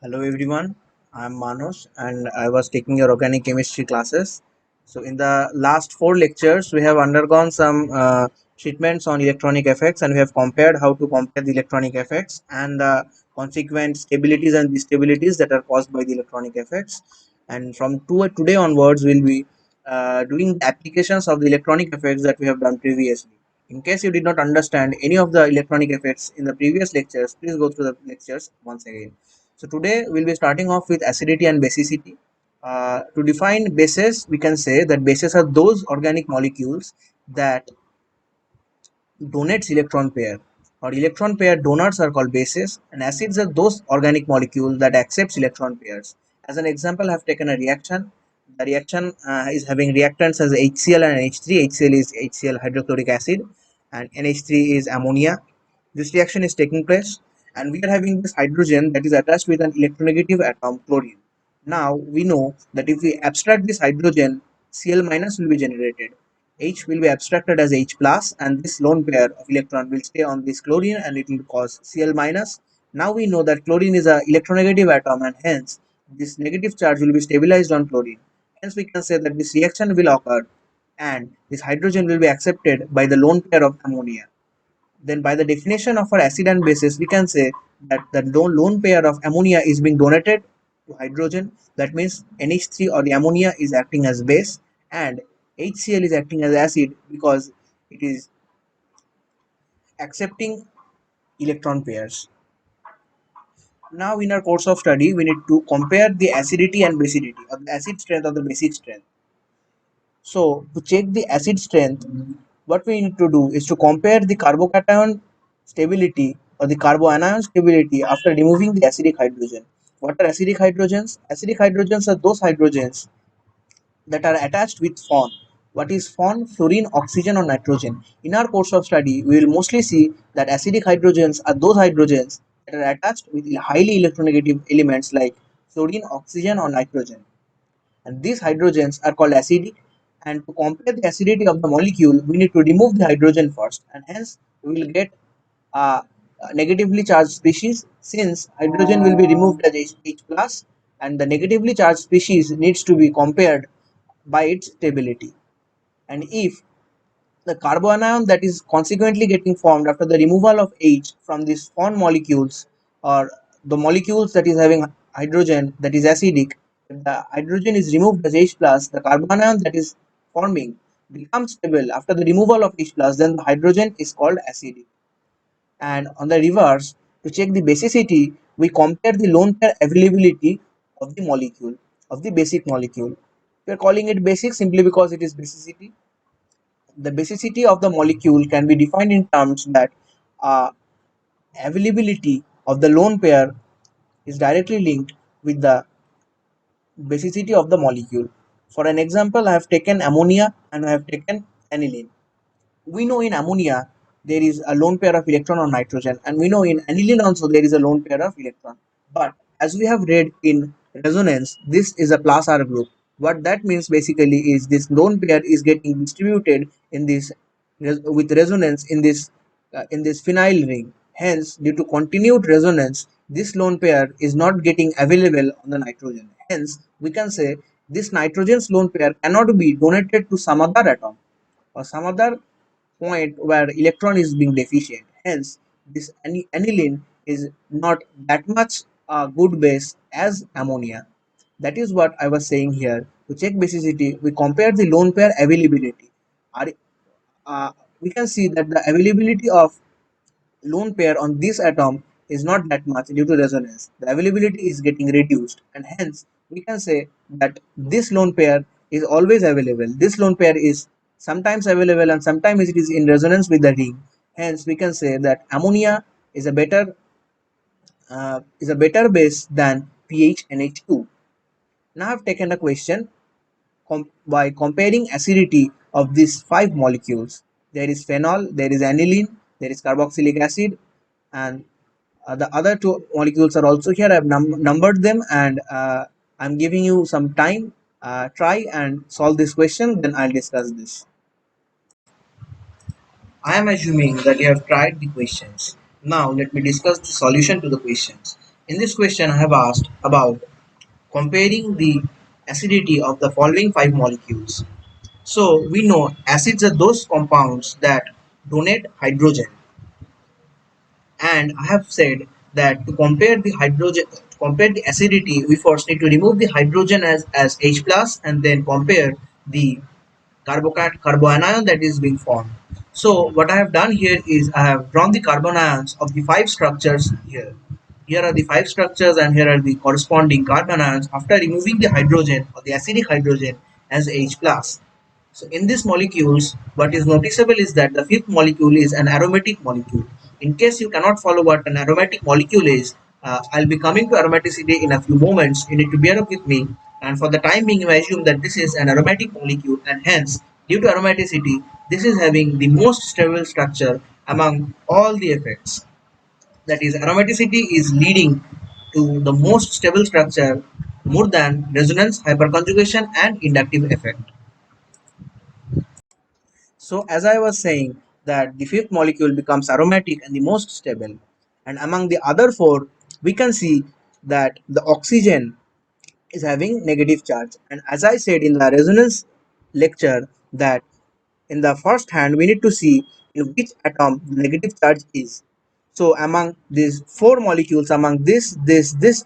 Hello everyone, I'm Manos and I was taking your organic chemistry classes. So in the last four lectures, we have undergone some treatments on electronic effects and we have compared how to compare the electronic effects and the consequent stabilities and destabilities that are caused by the electronic effects. And from today onwards, we'll be doing the applications of the electronic effects that we have done previously. In case you did not understand any of the electronic effects in the previous lectures, please go through the lectures once again. So today we'll be starting off with acidity and basicity. To define bases, we can say that bases are those organic molecules that donates electron pair or electron pair donors are called bases, and acids are those organic molecules that accepts electron pairs. As an example, I have taken a reaction. The reaction is having reactants as HCl and NH3. HCl is HCl hydrochloric acid and NH3 is ammonia. This reaction is taking place and we are having this hydrogen that is attached with an electronegative atom chlorine. Now we know that if we abstract this hydrogen, Cl minus will be generated. H will be abstracted as H plus and this lone pair of electron will stay on this chlorine and it will cause Cl minus. Now we know that chlorine is a electronegative atom and hence this negative charge will be stabilized on chlorine. Hence we can say that this reaction will occur and this hydrogen will be accepted by the lone pair of ammonia. Then by the definition of our acid and bases, we can say that the lone pair of ammonia is being donated to hydrogen. That means NH3 or the ammonia is acting as base and HCl is acting as acid because it is accepting electron pairs. Now in our course of study, we need to compare the acidity and basicity or the acid strength or the basic strength. So to check the acid strength, what we need to do is to compare the carbocation stability or the carboanion stability after removing the acidic hydrogen. What are acidic hydrogens? Acidic hydrogens are those hydrogens that are attached with FON. What is FON? Fluorine, oxygen or nitrogen. In our course of study, we will mostly see that acidic hydrogens are those hydrogens that are attached with highly electronegative elements like fluorine, oxygen or nitrogen, and these hydrogens are called acidic, and to compare the acidity of the molecule we need to remove the hydrogen first and hence we will get a negatively charged species since hydrogen will be removed as H plus and the negatively charged species needs to be compared by its stability. And if the carbanion that is consequently getting formed after the removal of H from these found molecules or the molecules that is having hydrogen that is acidic, if the hydrogen is removed as H plus, the carbanion that is forming becomes stable after the removal of H plus, then the hydrogen is called acidic. And on the reverse, to check the basicity, we compare the lone pair availability of the molecule, of the basic molecule. We are calling it basic simply because it is basicity. The basicity of the molecule can be defined in terms that uh, availability of the lone pair is directly linked with the basicity of the molecule. For an example, I have taken ammonia and I have taken aniline. We know in ammonia there is a lone pair of electron on nitrogen, and we know in aniline also there is a lone pair of electron. But as we have read in resonance, this is a plus R group. What that means basically is this lone pair is getting distributed in this with resonance in this phenyl ring. Hence, due to continued resonance, this lone pair is not getting available on the nitrogen. Hence, we can say this nitrogen's lone pair cannot be donated to some other atom or some other point where electron is being deficient. Hence, this aniline is not that much a good base as ammonia. That is what I was saying here. To check basicity, we compare the lone pair availability. Are- we can see that the availability of lone pair on this atom is not that much due to resonance. The availability is getting reduced, and hence we can say that this lone pair is always available. This lone pair is sometimes available and sometimes it is in resonance with the ring. Hence, we can say that ammonia is a better base than pH NH2. Now I've taken a question by comparing acidity of these five molecules. There is phenol, there is aniline, there is carboxylic acid, and the other two molecules are also here. I've numbered them and I'm giving you some time. Try and solve this question, then I'll discuss this. I am assuming that you have tried the questions. Now let me discuss the solution to the questions. In this question, I have asked about comparing the acidity of the following five molecules. So we know acids are those compounds that donate hydrogen, and I have said that to compare the hydrogen, to compare the acidity, we first need to remove the hydrogen as H plus and then compare the carboanion that is being formed. So what I have done here is I have drawn the carbon ions of the five structures here. Here are the five structures and here are the corresponding carbon ions after removing the hydrogen or the acidic hydrogen as H plus. So in these molecules, what is noticeable is that the fifth molecule is an aromatic molecule. In case you cannot follow what an aromatic molecule is, I'll be coming to aromaticity in a few moments. You need to bear up with me. And for the time being, I assume that this is an aromatic molecule, and hence, due to aromaticity, this is having the most stable structure among all the effects. That is, aromaticity is leading to the most stable structure more than resonance, hyperconjugation, and inductive effect. So as I was saying that the fifth molecule becomes aromatic and the most stable, and among the other four we can see that the oxygen is having negative charge. And as I said in the resonance lecture that in the first hand we need to see in which atom the negative charge is. So among these four molecules, among this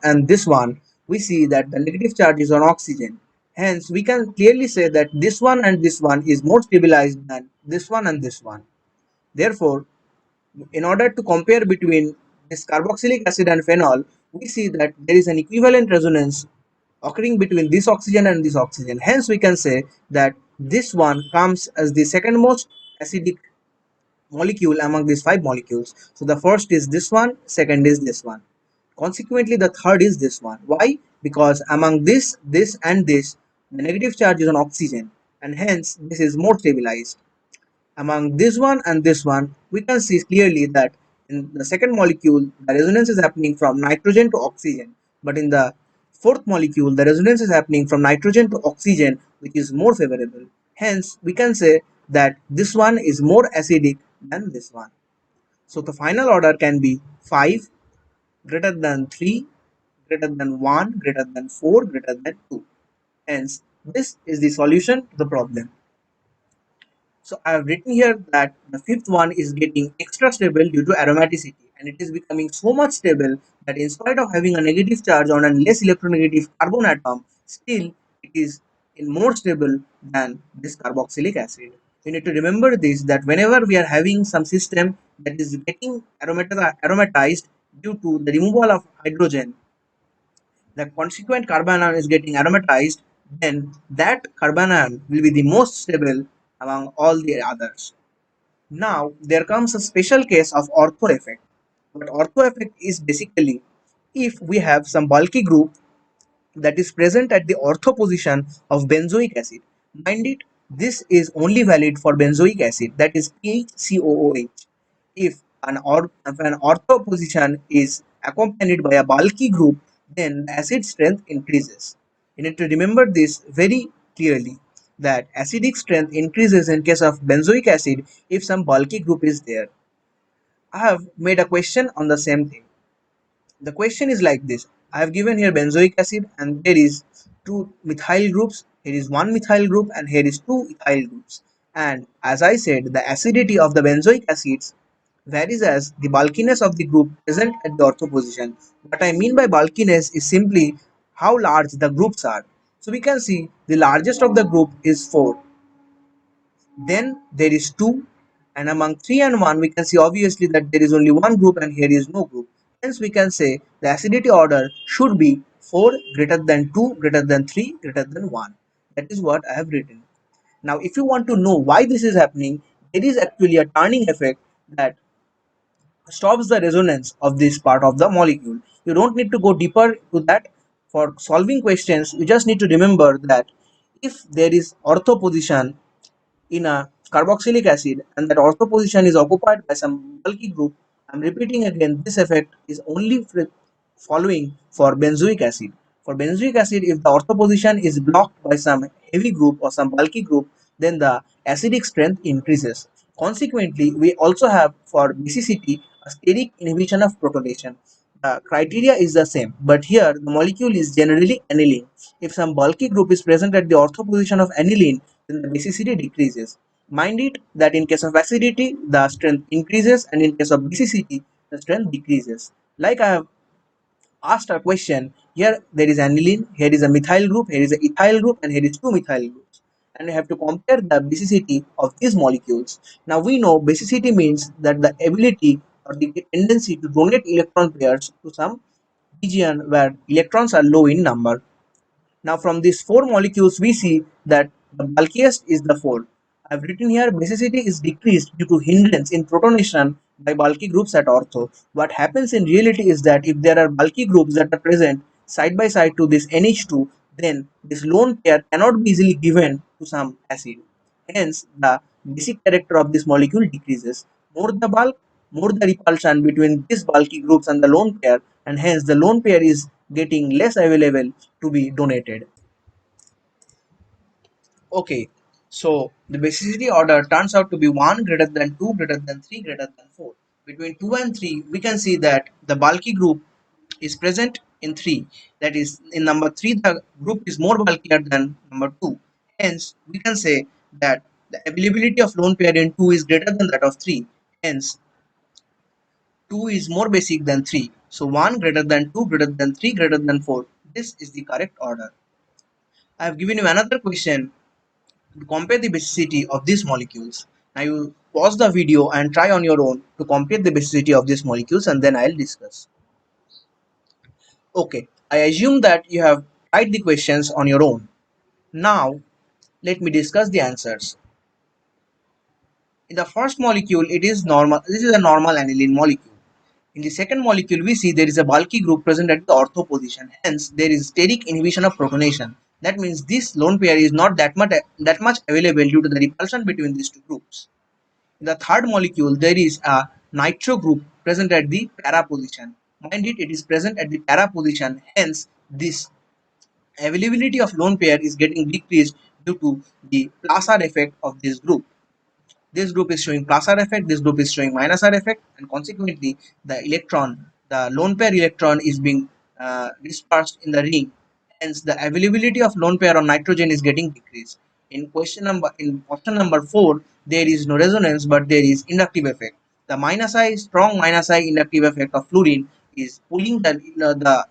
and this one, we see that the negative charge is on oxygen. Hence we can clearly say that this one and this one is more stabilized than this one and this one. Therefore, in order to compare between this carboxylic acid and phenol, we see that there is an equivalent resonance occurring between this oxygen and this oxygen. Hence, we can say that this one comes as the second most acidic molecule among these five molecules. So the first is this one, second is this one. Consequently, the third is this one. Why? Because among this and this, the negative charge is on oxygen, and hence this is more stabilized. Among this one and this one, we can see clearly that in the second molecule, the resonance is happening from nitrogen to oxygen, but in the fourth molecule, the resonance is happening from nitrogen to oxygen, which is more favorable. Hence, we can say that this one is more acidic than this one. So the final order can be 5 greater than 3 greater than 1 greater than 4 greater than 2. Hence, this is the solution to the problem. So I have written here that the fifth one is getting extra stable due to aromaticity, and it is becoming so much stable that in spite of having a negative charge on a less electronegative carbon atom, still it is in more stable than this carboxylic acid. You need to remember this, that whenever we are having some system that is getting aromatized due to the removal of hydrogen, the consequent carbanion is getting aromatized, then that carbanion will be the most stable among all the others. Now, there comes a special case of ortho effect. But ortho effect is basically if we have some bulky group that is present at the ortho position of benzoic acid. Mind it, this is only valid for benzoic acid, that is PHCOOH. If an ortho position is accompanied by a bulky group, then the acid strength increases. You need to remember this very clearly, that acidic strength increases in case of benzoic acid if some bulky group is there. I have made a question on the same thing. The question is like this. I have given here benzoic acid and there is two methyl groups. Here is one methyl group and here is two ethyl groups. And as I said, the acidity of the benzoic acids varies as the bulkiness of the group present at the ortho position. What I mean by bulkiness is simply how large the groups are. So we can see the largest of the group is 4. Then there is 2, and among 3 and 1 we can see obviously that there is only one group and here is no group. Hence we can say the acidity order should be 4 greater than 2 greater than 3 greater than 1. That is what I have written. Now if you want to know why this is happening, there is actually a turning effect that stops the resonance of this part of the molecule. You don't need to go deeper to that. For solving questions, you just need to remember that if there is ortho position in a carboxylic acid and that ortho position is occupied by some bulky group, I'm repeating again, this effect is only following for benzoic acid. For benzoic acid, if the ortho position is blocked by some heavy group or some bulky group, then the acidic strength increases. Consequently, we also have for basicity a steric inhibition of protonation. The criteria is the same, but here the molecule is generally aniline. If some bulky group is present at the ortho position of aniline, then the basicity decreases. Mind it that in case of acidity, the strength increases, and in case of basicity, the strength decreases. Like I have asked a question, here there is aniline, here is a methyl group, here is a ethyl group, and here is two methyl groups. And we have to compare the basicity of these molecules. Now we know basicity means that the ability or the tendency to donate electron pairs to some region where electrons are low in number. Now from these four molecules we see that the bulkiest is the 4. I've written here basicity is decreased due to hindrance in protonation by bulky groups at ortho. What happens in reality is that if there are bulky groups that are present side by side to this NH2, then this lone pair cannot be easily given to some acid. Hence, the basic character of this molecule decreases. More the bulk, more the repulsion between these bulky groups and the lone pair, and hence the lone pair is getting less available to be donated. Okay, so the basicity order turns out to be 1 greater than 2 greater than 3 greater than 4. Between 2 and 3, we can see that the bulky group is present in 3. That is, in number 3, the group is more bulkier than number 2. Hence, we can say that the availability of lone pair in 2 is greater than that of 3. Hence, 2 is more basic than 3. So, 1 greater than 2 greater than 3 greater than 4. This is the correct order. I have given you another question to compare the basicity of these molecules. Now you pause the video and try on your own to compare the basicity of these molecules, and then I'll discuss. Okay, I assume that you have tried the questions on your own. Now let me discuss the answers. In the first molecule, it is normal. This is a normal aniline molecule. In the second molecule, we see there is a bulky group present at the ortho position. Hence, there is steric inhibition of protonation. That means this lone pair is not that much available due to the repulsion between these two groups. In the third molecule, there is a nitro group present at the para position. Mind it, it is present at the para position. Hence, this availability of lone pair is getting decreased due to the plus R effect of this group. This group is showing plus R effect, this group is showing minus R effect, and consequently, the lone pair electron is being dispersed in the ring. Hence, the availability of lone pair on nitrogen is getting decreased. In option number 4, there is no resonance, but there is inductive effect. The strong minus I inductive effect of fluorine is pulling the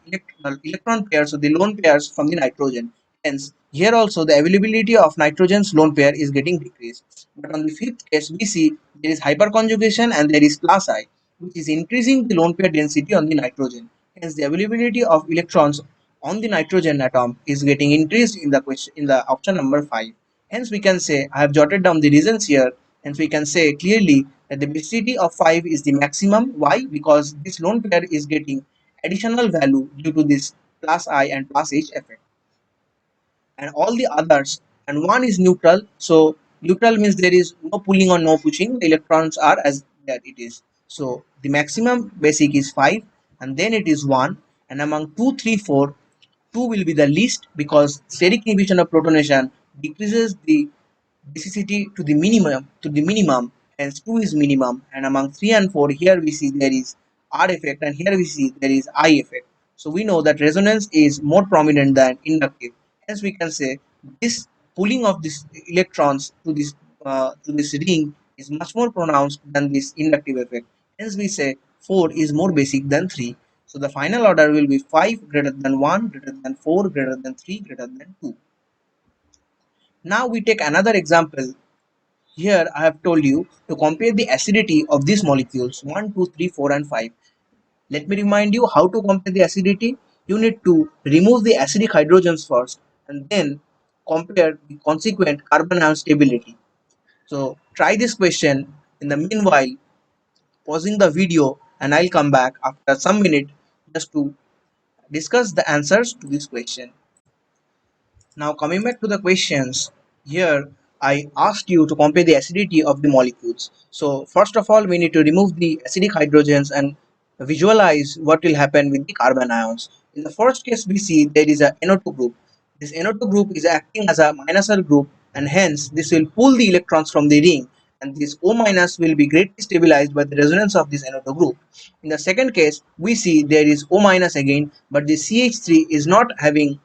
electron pairs or the lone pairs from the nitrogen. Hence, here also the availability of nitrogen's lone pair is getting decreased. But on the fifth case, we see there is hyperconjugation and there is plus I, which is increasing the lone pair density on the nitrogen. Hence, the availability of electrons on the nitrogen atom is getting increased in the question in the option number 5. Hence, we can say I have jotted down the reasons here. Hence, we can say clearly that the basicity of 5 is the maximum. Why? Because this lone pair is getting additional value due to this plus I and plus H effect, and all the others, and one is neutral. So neutral means there is no pulling or no pushing, the electrons are as that it is. So the maximum basic is 5, and then it is 1, and among 2 3 4, 2 will be the least because steric inhibition of protonation decreases the basicity to the minimum, hence 2 is minimum, and among 3 and 4, here we see there is R effect, and here we see there is I effect. So we know that resonance is more prominent than inductive. Hence we can say this pulling of these electrons to this ring is much more pronounced than this inductive effect. Hence we say 4 is more basic than 3. So the final order will be 5 greater than 1 greater than 4 greater than 3 greater than 2. Now we take another example. Here I have told you to compare the acidity of these molecules 1, 2, 3, 4, and 5. Let me remind you how to compare the acidity. You need to remove the acidic hydrogens first and then compare the consequent carbon ion stability. So try this question. In the meanwhile, pausing the video, and I'll come back after some minute just to discuss the answers to this question. Now coming back to the questions, here I asked you to compare the acidity of the molecules. So first of all, we need to remove the acidic hydrogens and visualize what will happen with the carbon ions. In the first case, we see there is a NO2 group. This NO2 group is acting as a minus L group, and hence this will pull the electrons from the ring, and this O minus will be greatly stabilized by the resonance of this NO2 group. In the second case, we see there is O minus again, but the CH3 is not having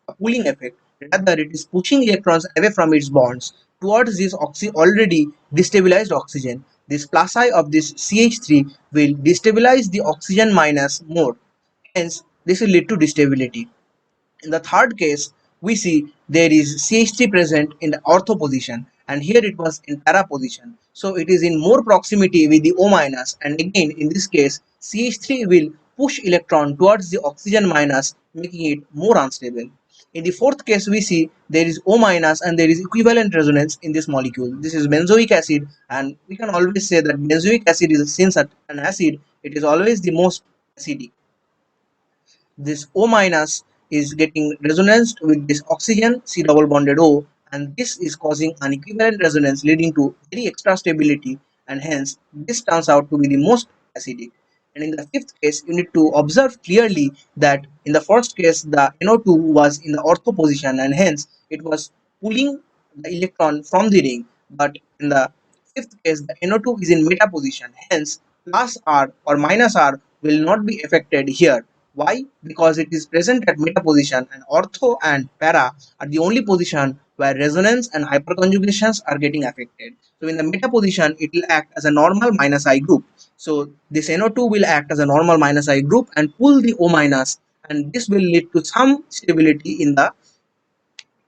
a pooling effect. Rather, it is pushing electrons away from its bonds towards this already destabilized oxygen. This plus of this CH3 will destabilize the oxygen minus more. Hence, this will lead to destability. In the third case, we see there is CH3 present in the ortho position, and here it was in para position. So it is in more proximity with the O minus, and again in this case CH3 will push electron towards the oxygen minus, making it more unstable. In the fourth case, we see there is O minus and there is equivalent resonance in this molecule. This is benzoic acid, and we can always say that benzoic acid is, since an acid, it is always the most acidic. This O minus is getting resonance with this oxygen C double bonded O, and this is causing an equivalent resonance leading to very extra stability, and hence this turns out to be the most acidic. And in the fifth case, you need to observe clearly that in the first case the NO2 was in the ortho position, and hence it was pulling the electron from the ring, but in the fifth case the NO2 is in meta position, hence plus R or minus R will not be affected here. Why? Because it is present at meta position, and ortho and para are the only position where resonance and hyperconjugations are getting affected. So in the meta position, it will act as a normal minus I group. So this NO2 will act as a normal minus I group and pull the O minus, and this will lead to some stability in the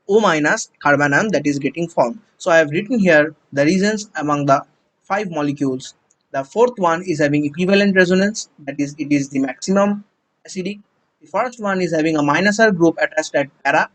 O minus carbon atom that is getting formed. So I have written here the reasons among the 5 molecules. The fourth one is having equivalent resonance, that is, it is the maximum acidic. The first one is having a minus R group attached at para.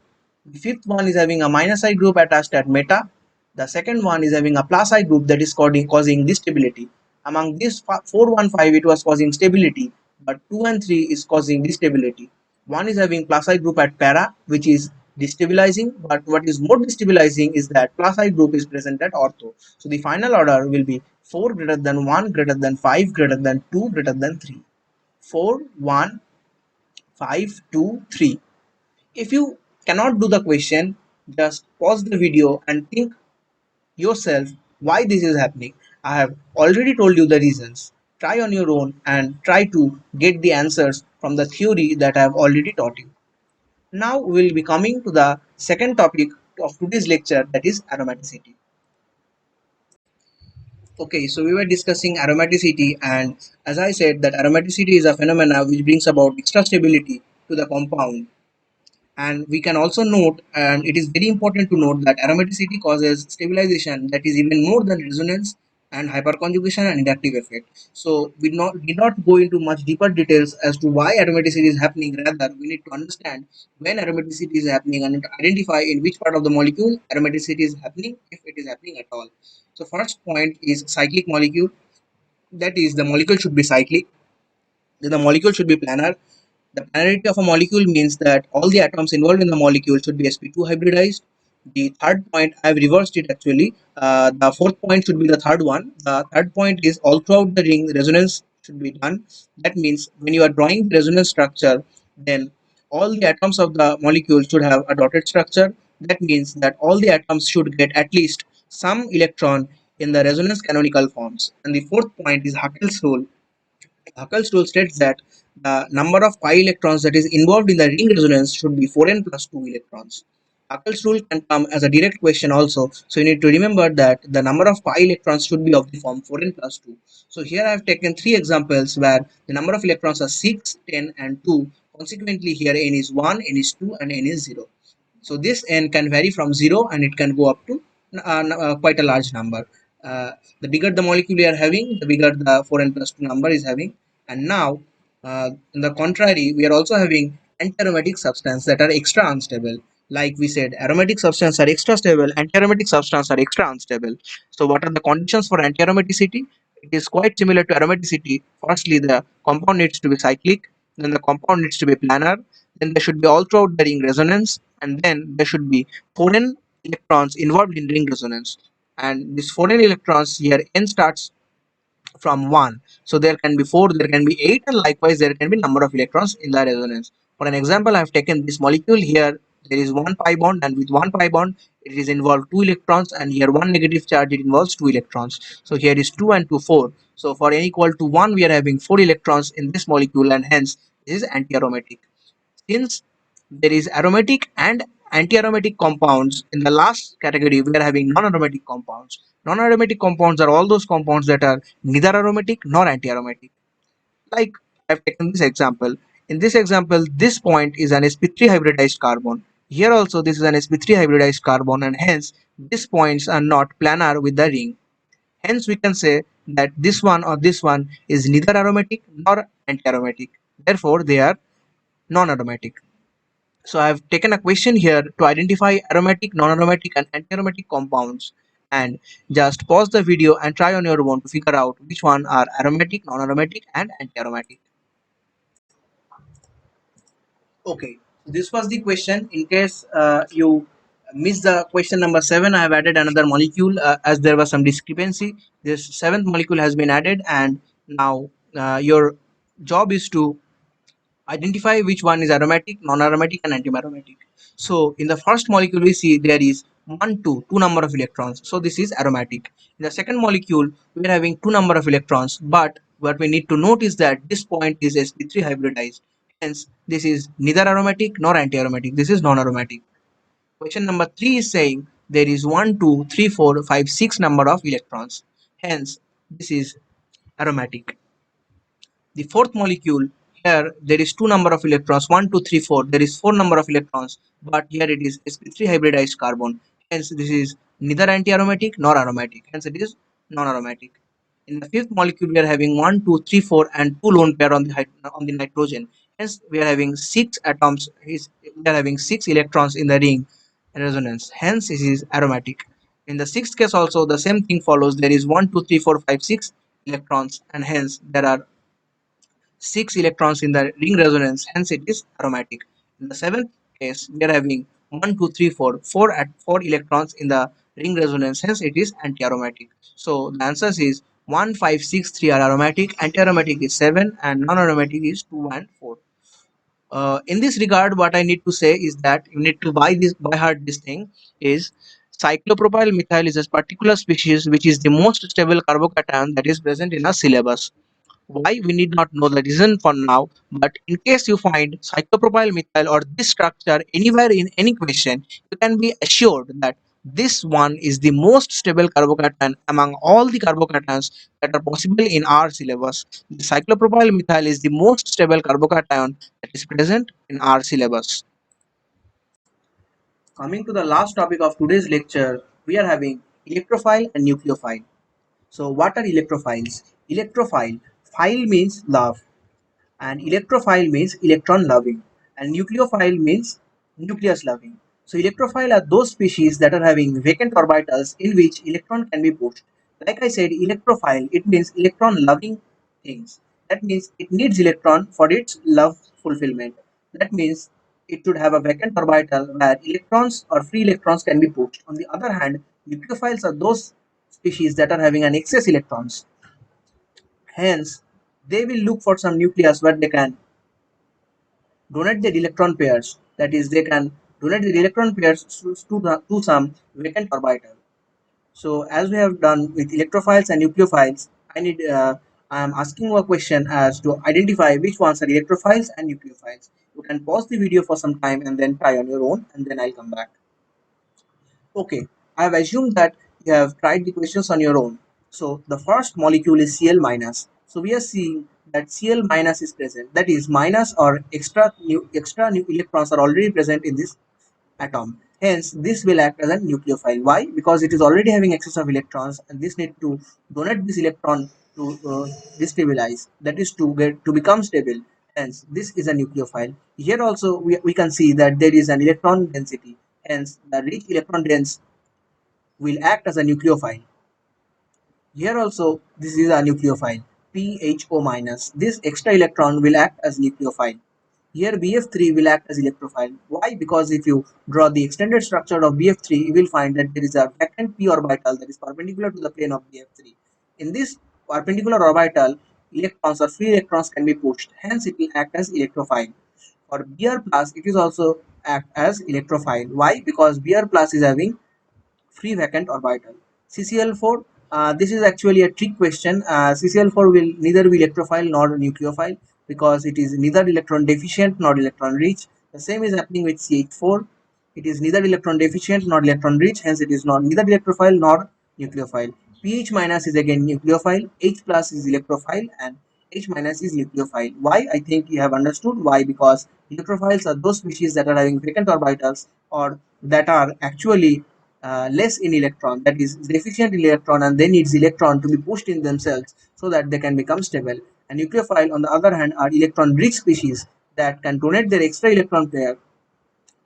The fifth one is having a minus I group attached at meta. The second one is having a plus I group that is causing this stability. Among these 4, 1, 5, it was causing stability, but 2 and 3 is causing destability. One is having plus I group at para, which is destabilizing, but what is more destabilizing is that plus I group is present at ortho. So the final order will be 4 greater than 1 greater than 5 greater than 2 greater than 3. 4, 1, 5, 2, 3. If you cannot do the question, just pause the video and think yourself why this is happening. I have already told you the reasons. Try on your own and try to get the answers from the theory that I have already taught you. Now we will be coming to the second topic of today's lecture, that is aromaticity. Okay, so we were discussing aromaticity, and as I said that aromaticity is a phenomena which brings about extra stability to the compound. And we can also note, and it is very important to note, that aromaticity causes stabilization that is even more than resonance and hyperconjugation and inductive effect. So we did not go into much deeper details as to why aromaticity is happening. Rather, we need to understand when aromaticity is happening and identify in which part of the molecule aromaticity is happening, if it is happening at all. So first point is cyclic molecule. That is, the molecule should be cyclic. Then the molecule should be planar. The planarity of a molecule means that all the atoms involved in the molecule should be sp2 hybridized. The third point, I have reversed it actually. The fourth point should be the third one. The third point is all throughout the ring, resonance should be done. That means when you are drawing the resonance structure, then all the atoms of the molecule should have a dotted structure. That means that all the atoms should get at least some electron in the resonance canonical forms. And the fourth point is Huckel's rule. Huckel's rule states that the number of pi electrons that is involved in the ring resonance should be 4n plus 2 electrons. Huckel's rule can come as a direct question also, so you need to remember that the number of pi electrons should be of the form 4n plus 2. So here I have taken 3 examples where the number of electrons are 6, 10 and 2. Consequently here n is 1, n is 2 and n is 0. So this n can vary from 0 and it can go up to quite a large number. The bigger the molecule we are having, the bigger the 4n plus 2 number is having. And now, in the contrary, we are also having anti-aromatic substances that are extra unstable. Like we said, aromatic substances are extra stable, anti-aromatic substances are extra unstable. So what are the conditions for anti-aromaticity? It is quite similar to aromaticity. Firstly, the compound needs to be cyclic, then the compound needs to be planar, then there should be all throughout the ring resonance, and then there should be 4n electrons involved in ring resonance. And this 4n electrons here, n starts from 1. So there can be 4, there can be 8, and likewise there can be number of electrons in the resonance. For an example, I have taken this molecule here. there is one pi bond, and with one pi bond it is involved two electrons, and here one negative charge, it involves two electrons. So here is 2 and 2 4. So for n equal to 1 we are having 4 electrons in this molecule, and hence this is anti-aromatic. Since there is aromatic and anti-aromatic compounds, in the last category we are having non-aromatic compounds. Non-aromatic compounds are all those compounds that are neither aromatic nor anti-aromatic. Like, I've taken this example. In this example, this point is an sp3 hybridized carbon. Here also this is an sp3 hybridized carbon, and hence these points are not planar with the ring. Hence we can say that this one or this one is neither aromatic nor anti-aromatic. Therefore they are non-aromatic. So I have taken a question here to identify aromatic, non-aromatic and anti-aromatic compounds, and just pause the video and try on your own to figure out which one are aromatic, non-aromatic and anti-aromatic. Okay, this was the question. In case you missed the question number 7, I have added another molecule as there was some discrepancy. This seventh molecule has been added, and now your job is to identify which one is aromatic, non-aromatic and anti-aromatic. So in the first molecule we see there is 1 2 number of electrons, so this is aromatic. In the second molecule we are having 2 number of electrons, but what we need to note is that this point is sp3 hybridized, hence this is neither aromatic nor anti-aromatic, this is non-aromatic. Question number 3 is saying there is 1 2 3 4 5 6 number of electrons, hence this is aromatic. The fourth molecule, here there is 2 number of electrons, 1 2 3 4, there is 4 number of electrons, but here it is sp3 hybridized carbon, hence this is neither anti-aromatic nor aromatic, hence it is non-aromatic. In the fifth molecule we are having 1 2 3 4 and 2 lone pair on the nitrogen, hence we are having 6 atoms, we are having 6 electrons in the ring resonance, hence this is aromatic. In the sixth case also the same thing follows, there is 1 2 3 4 5 6 electrons, and hence there are 6 electrons in the ring resonance, hence it is aromatic. In the seventh case, we are having 1, 2, 3, 4, 4 at 4 electrons in the ring resonance, hence it is anti-aromatic. So the answers is 1, 5, 6, 3 are aromatic, anti-aromatic is 7, and non-aromatic is 2 and 4. In this regard, what I need to say is that you need to by heart this thing is cyclopropyl methyl is a particular species which is the most stable carbocation that is present in our syllabus. Why, we need not know the reason for now, but in case you find cyclopropyl methyl or this structure anywhere in any question, you can be assured that this one is the most stable carbocation among all the carbocations that are possible in our syllabus. The cyclopropyl methyl is the most stable carbocation that is present in our syllabus. Coming to the last topic of today's lecture, we are having electrophile and nucleophile. So what are electrophiles? Electrophile, phile means love, and electrophile means electron loving, and nucleophile means nucleus loving. So electrophile are those species that are having vacant orbitals in which electron can be pushed. Like I said, electrophile, it means electron loving things. That means it needs electron for its love fulfillment. That means it should have a vacant orbital where electrons or free electrons can be pushed. On the other hand, nucleophiles are those species that are having an excess electrons. Hence, they will look for some nucleus where they can donate their electron pairs. That is, they can donate their electron pairs to some vacant orbital. So, as we have done with electrophiles and nucleophiles, I am asking you a question as to identify which ones are electrophiles and nucleophiles. You can pause the video for some time and then try on your own, and then I'll come back. Okay, I have assumed that you have tried the questions on your own. So the first molecule is Cl minus. So we are seeing that Cl minus is present. That is, minus or extra new electrons are already present in this atom. Hence, this will act as a nucleophile. Why? Because it is already having excess of electrons, and this need to donate this electron to destabilize. That is to become stable. Hence, this is a nucleophile. Here also we can see that there is an electron density. Hence, the rich electron dense will act as a nucleophile. Here also this is a nucleophile, PHO minus. This extra electron will act as nucleophile. Here BF3 will act as electrophile. Why? Because if you draw the extended structure of BF3, you will find that there is a vacant p orbital that is perpendicular to the plane of BF3. In this perpendicular orbital, electrons or free electrons can be pushed. Hence, it will act as electrophile. For Br plus, it is also act as electrophile. Why? Because Br plus is having free vacant orbital. CCl4, this is actually a trick question. CCl4 will neither be electrophile nor nucleophile because it is neither electron deficient nor electron rich. The same is happening with CH4. It is neither electron deficient nor electron rich, hence it is not neither electrophile nor nucleophile. pH minus is again nucleophile, H plus is electrophile, and H minus is nucleophile. Why? I think you have understood why, because electrophiles are those species that are having vacant orbitals or that are actually less in electron, that is deficient in electron, and they needs electron to be pushed in themselves so that they can become stable. And nucleophile on the other hand are electron rich species that can donate their extra electron pair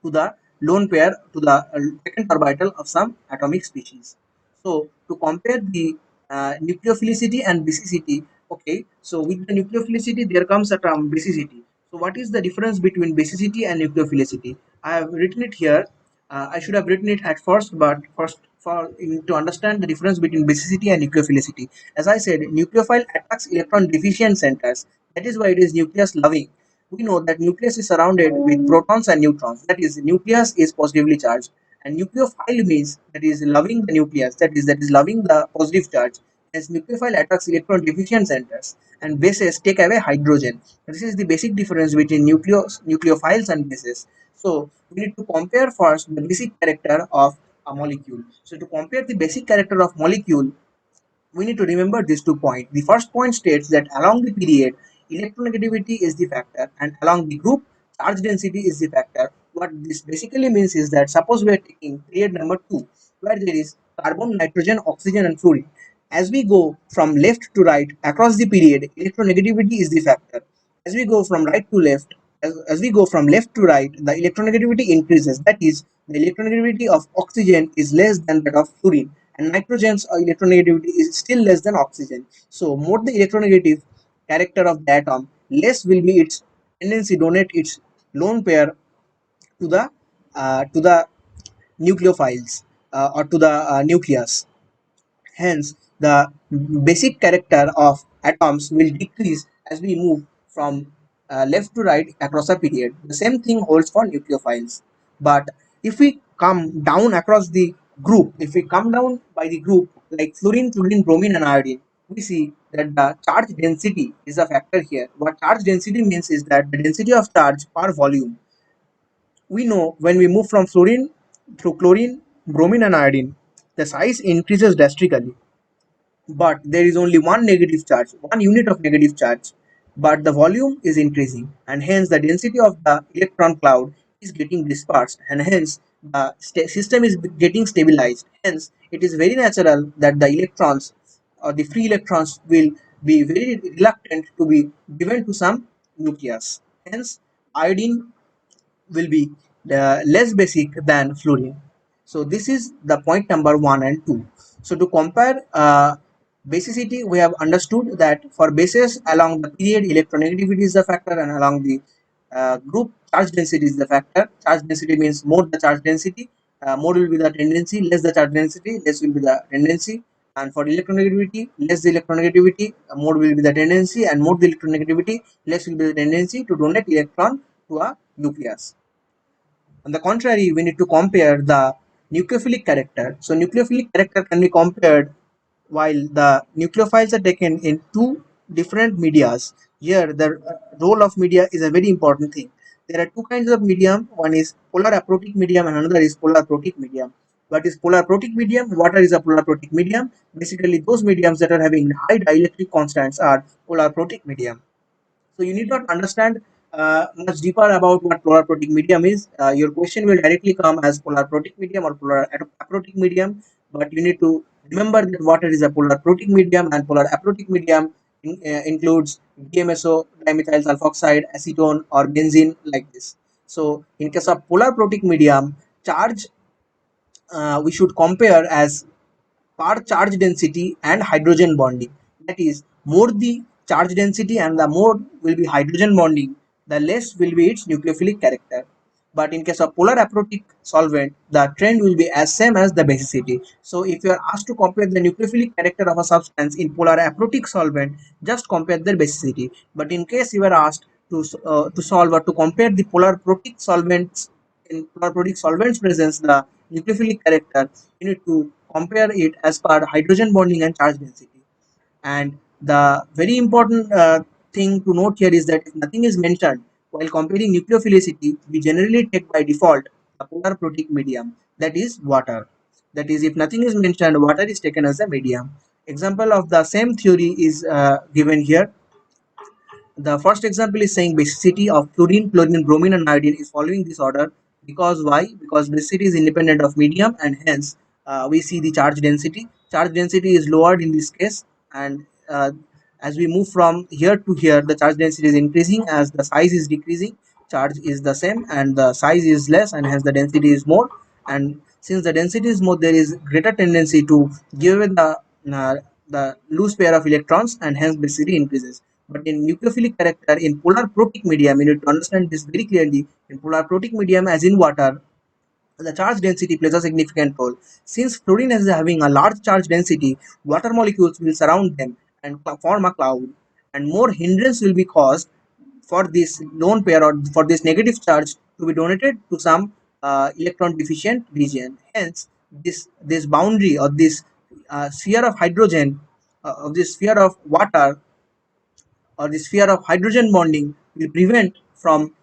to the lone pair to the second orbital of some atomic species. So to compare the nucleophilicity and basicity, okay, so with the nucleophilicity there comes a term basicity. So what is the difference between basicity and nucleophilicity? I have written it here. I should have written it at first, but first to understand the difference between basicity and nucleophilicity. As I said, nucleophile attacks electron deficient centers. That is why it is nucleus loving. We know that nucleus is surrounded with protons and neutrons. That is, nucleus is positively charged, and nucleophile means that is loving the nucleus. That is loving the positive charge. As nucleophile attacks electron deficient centers, and bases take away hydrogen. This is the basic difference between nucleophiles and bases. So we need to compare first the basic character of a molecule. So to compare the basic character of molecule, we need to remember these 2 points. The first point states that along the period, electronegativity is the factor, and along the group, charge density is the factor. What this basically means is that suppose we are taking period number 2, where there is carbon, nitrogen, oxygen, and fluorine. As we go from left to right across the period, electronegativity is the factor. As we go from right to left, as we go from left to right, the electronegativity increases. That is, the electronegativity of oxygen is less than that of fluorine, and nitrogen's electronegativity is still less than oxygen. So more the electronegative character of the atom, less will be its tendency to donate its lone pair to the nucleophiles or to the nucleus. Hence, the basic character of atoms will decrease as we move from left to right across a period. The same thing holds for nucleophiles. But if we come down across the group, if we come down by the group like fluorine, fluorine, bromine, and iodine, we see that the charge density is a factor here. What charge density means is that the density of charge per volume. We know when we move from fluorine through chlorine, bromine, and iodine, the size increases drastically, but there is only one negative charge, one unit of negative charge, but the volume is increasing, and hence the density of the electron cloud is getting dispersed, and hence the system is getting stabilized. Hence it is very natural that the electrons or the free electrons will be very reluctant to be given to some nucleus. Hence iodine will be less basic than fluorine. So this is the point number 1 and 2. So to compare basicity, we have understood that for bases along the period, electronegativity is the factor, and along the group, charge density is the factor. Charge density means more the charge density, more will be the tendency, less the charge density, less will be the tendency. And for electronegativity, less the electronegativity, more will be the tendency, and more the electronegativity, less will be the tendency to donate electron to a nucleus. On the contrary, we need to compare the nucleophilic character. So nucleophilic character can be compared while the nucleophiles are taken in two different medias. Here, the role of media is a very important thing. There are two kinds of medium. One is polar aprotic medium and another is polar protic medium. What is polar protic medium? Water is a polar protic medium. Basically, those mediums that are having high dielectric constants are polar protic medium. So you need not understand much deeper about what polar protic medium is. Your question will directly come as polar protic medium or polar aprotic medium, but you need to remember that water is a polar protic medium, and polar aprotic medium includes DMSO, dimethyl sulfoxide, acetone, or benzene, like this. So in case of polar protic medium, charge we should compare as per charge density and hydrogen bonding. That is, more the charge density and the more will be hydrogen bonding, the less will be its nucleophilic character. But in case of polar aprotic solvent, the trend will be as same as the basicity. So if you are asked to compare the nucleophilic character of a substance in polar aprotic solvent, just compare their basicity. But in case you are asked to solve or to compare the polar protic solvents in polar-protic solvents presence the nucleophilic character, you need to compare it as per hydrogen bonding and charge density. And the very important thing to note here is that if nothing is mentioned while comparing nucleophilicity, we generally take by default a polar protic medium, that is water. That is, if nothing is mentioned, water is taken as a medium. Example of the same theory is given here. The first example is saying basicity of fluorine, chlorine, bromine, and iodine is following this order. Because why? Because basicity is independent of medium, and hence we see the charge density. Charge density is lowered in this case, and as we move from here to here, the charge density is increasing as the size is decreasing. Charge is the same, and the size is less, and hence the density is more. And since the density is more, there is greater tendency to give away uh, the loose pair of electrons, and hence basicity increases. But in nucleophilic character, in polar protic medium, you need to understand this very clearly. In polar protic medium, as in water, the charge density plays a significant role. Since fluorine is having a large charge density, water molecules will surround them and form a cloud, and more hindrance will be caused for this lone pair or for this negative charge to be donated to some electron deficient region. Hence, this boundary or this sphere of hydrogen, of this sphere of water or the sphere of hydrogen bonding will prevent from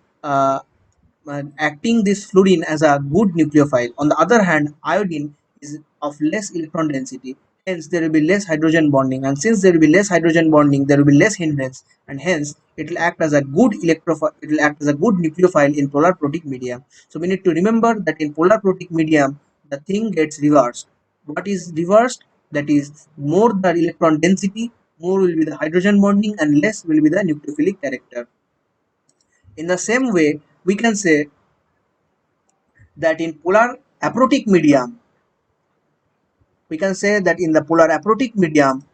acting this fluorine as a good nucleophile. On the other hand, iodine is of less electron density, hence there will be less hydrogen bonding, and since there will be less hydrogen bonding, there will be less hindrance, and hence it will act as a good it will act as a good nucleophile in polar protic medium. So we need to remember that in polar protic medium the thing gets reversed. What is reversed? That is, more the electron density, more will be the hydrogen bonding, and less will be the nucleophilic character. In the same way, we can say that in polar aprotic medium, we can say that in the polar aprotic medium,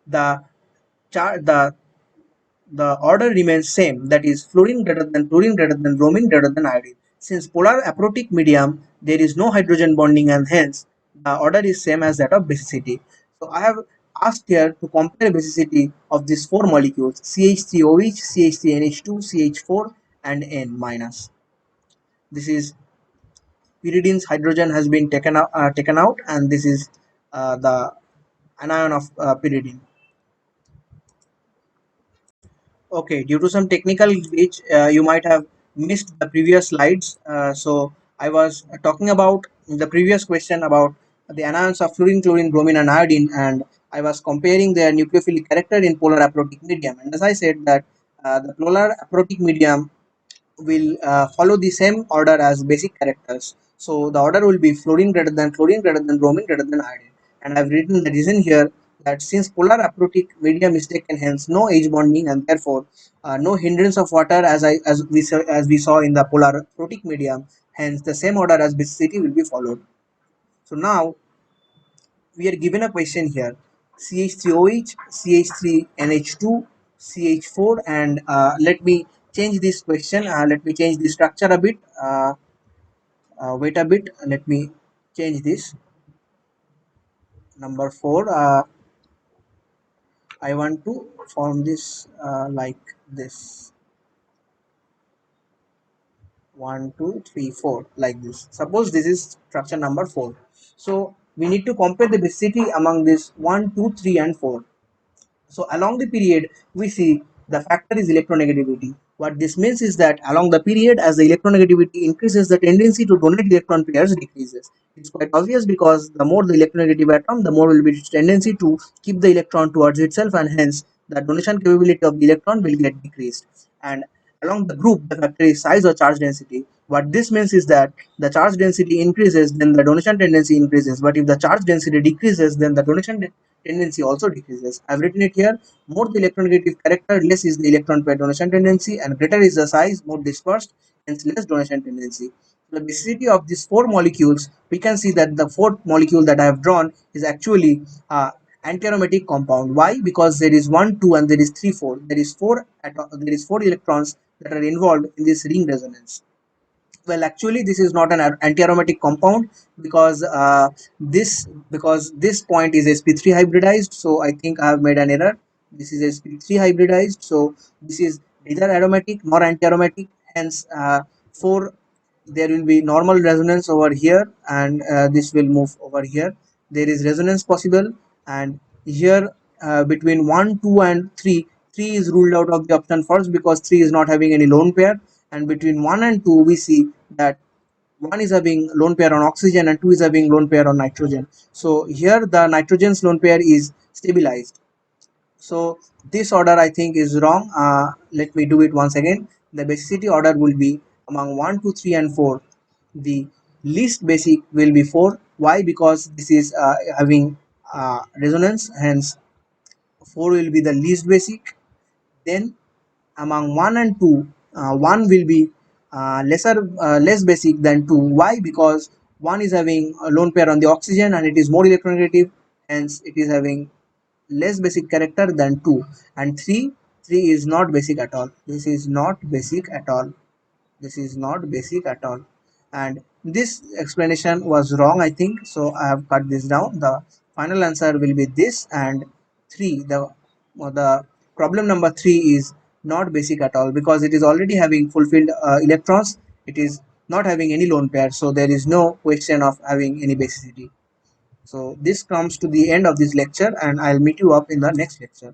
the char the order remains same, that is fluorine greater than chlorine greater than bromine greater than iodine. Since polar aprotic medium, there is no hydrogen bonding, and hence the order is same as that of basicity. So I have asked here to compare basicity of these four molecules: CH3OH, CH3NH2, CH4, and N minus. This is pyridine's hydrogen has been taken out, and this is the anion of pyridine. Okay, due to some technical glitch, you might have missed the previous slides. So I was talking about the previous question about the anions of fluorine, chlorine, bromine, and iodine, and I was comparing their nucleophilic character in polar aprotic medium. And as I said that the polar aprotic medium will follow the same order as basic characters. So the order will be fluorine greater than chlorine greater than bromine greater than iodine. And I've written the reason here that since polar aprotic medium is taken, hence no H bonding, and therefore no hindrance of water as we saw in the polar protic medium. Hence the same order as basicity will be followed. So now we are given a question here: CH3OH, CH3NH2, CH4, and let me change this question. Let me change the structure a bit. Wait a bit. Let me change this. Number 4. I want to form this like this. 1, 2, 3, 4, like this. Suppose this is structure number 4. So we need to compare the basicity among this 1, 2, 3, and 4. So along the period, we see the factor is electronegativity. What this means is that along the period, as the electronegativity increases, the tendency to donate electron pairs decreases. It's quite obvious because the more the electronegative atom, the more will be its tendency to keep the electron towards itself, and hence the donation capability of the electron will get decreased. And along the group, the factor is size or charge density. What this means is that the charge density increases, then the donation tendency increases. But if the charge density decreases, then the donation tendency also decreases. I've written it here: more the electronegative character, less is the electron pair donation tendency, and greater is the size, more dispersed, hence less donation tendency. The basicity of these four molecules, we can see that the fourth molecule that I have drawn is actually antiaromatic compound. Why? Because there is 1, 2, and there is 3, 4. There is four electrons that are involved in this ring resonance. Well, actually this is not an anti-aromatic compound because this point is sp3 hybridized. So I think I have made an error. This is sp3 hybridized, so this is neither aromatic nor anti-aromatic. hence 4, there will be normal resonance over here, and this will move over here. There is resonance possible, and here between 1, 2 and 3, 3 is ruled out of the option first because 3 is not having any lone pair, and between 1 and 2 we see that 1 is having lone pair on oxygen and 2 is having lone pair on nitrogen. So here the nitrogen's lone pair is stabilized. So this order I think is wrong. Let me do it once again. The basicity order will be among 1, 2, 3 and 4. The least basic will be 4. Why? Because this is having resonance, hence 4 will be the least basic. Then among 1 and 2, 1 will be less basic than 2. Why? Because 1 is having a lone pair on the oxygen and it is more electronegative, hence it is having less basic character than 2. And 3 is not basic at all. This is not basic at all. This is not basic at all. And this explanation was wrong, I think, so I have cut this down. The final answer will be this, and 3, the problem number 3 is not basic at all because it is already having fulfilled electrons. It is not having any lone pair, so there is no question of having any basicity. So this comes to the end of this lecture, and I'll meet you up in the next lecture.